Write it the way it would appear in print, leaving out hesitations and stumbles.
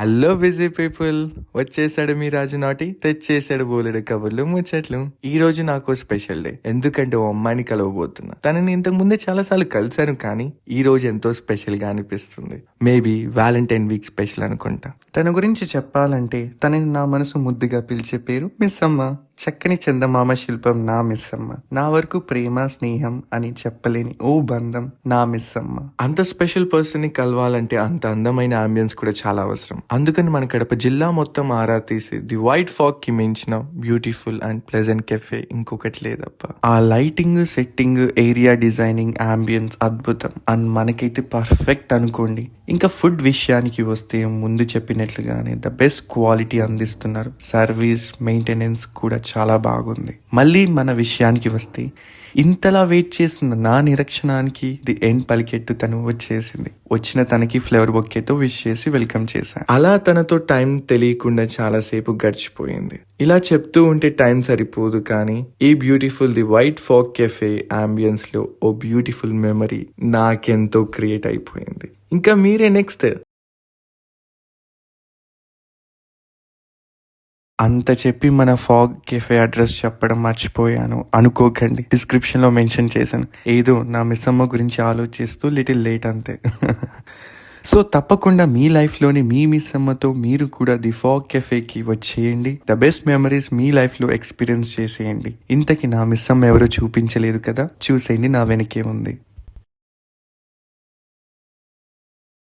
Hello busy people, వచ్చేసాడు మీ రాజు నాటి, తెచ్చేసాడు బోలెడు కబుర్లు ముచ్చట్లు. ఈ రోజు నాకు స్పెషల్ డే, ఎందుకంటే ఓ అమ్మాయిని కలవబోతున్నా. తనని ఇంతకు ముందే చాలా సార్లు కలిశాను, కానీ ఈ రోజు ఎంతో స్పెషల్ గా అనిపిస్తుంది. మేబీ వ్యాలంటైన్ వీక్ స్పెషల్ అనుకుంటా. తన గురించి చెప్పాలంటే తనని నా మనసు ముద్దుగా పిలిచే పేరు మిస్ అమ్మ. చక్కని చందమామ శిల్పం నా మిస్సమ్మ. నా వరకు ప్రేమ స్నేహం అని చెప్పలేని ఓ బంధం నా మిస్సమ్మ. అంత స్పెషల్ పర్సన్ ని కలవాలంటే అంత అందమైన అంబియన్స్ కూడా చాలా అవసరం. అందుకని మన కడప జిల్లా మొత్తం ఆరా తీసి ది వైట్ ఫాగ్ కి మించిన బ్యూటిఫుల్ అండ్ ప్లెజెంట్ కెఫే ఇంకొకటి లేదప్ప. ఆ lighting, setting, area designing, ambience అద్భుతం. అండ్ మనకైతే పర్ఫెక్ట్ అనుకోండి. ఇంకా ఫుడ్ విషయానికి వస్తే ముందు చెప్పినట్లుగానే ద బెస్ట్ క్వాలిటీ అందిస్తున్నారు. సర్వీస్, మెయింటెనెన్స్ కూడా చాలా బాగుంది. మళ్ళీ మన విషయానికి వస్తే ఇంతలా వెయిట్ చేస్తున్న నా నిరీక్షణానికి ది ఎండ్ పలికెట్టు తను వచ్చేసింది. వచ్చిన తనకి ఫ్లేవర్ బొక్కేతో విష్ చేసి వెల్కమ్ చేశాను. అలా తనతో టైం తెలియకుండా చాలాసేపు గడిచిపోయింది. ఇలా చెప్తూ ఉంటే టైం సరిపోదు, కానీ ఈ beautiful the white fog cafe ambience లో ఓ బ్యూటిఫుల్ మెమరీ నాకెంతో క్రియేట్ అయిపోయింది. ఇంకా మీరే నెక్స్ట్. అంత చెప్పి మన ఫాగ్ కెఫే అడ్రస్ చెప్పడం మర్చిపోయాను అనుకోకండి. డిస్క్రిప్షన్ లో మెన్షన్ చేశాను. ఏదో నా మిస్సమ్మ గురించి ఆలోచిస్తూ లిటిల్ లేట్ అంతే. సో తప్పకుండా మీ లైఫ్లోని మీ మిస్సమ్మతో మీరు కూడా ది ఫాగ్ కెఫేకి వచ్చేయండి. ద బెస్ట్ మెమరీస్ మీ లైఫ్లో ఎక్స్పీరియన్స్ చేసేయండి. ఇంతకీ నా మిస్సమ్మ ఎవరో చూపించలేదు కదా, చూసేయండి, నా వెనకే ఉంది.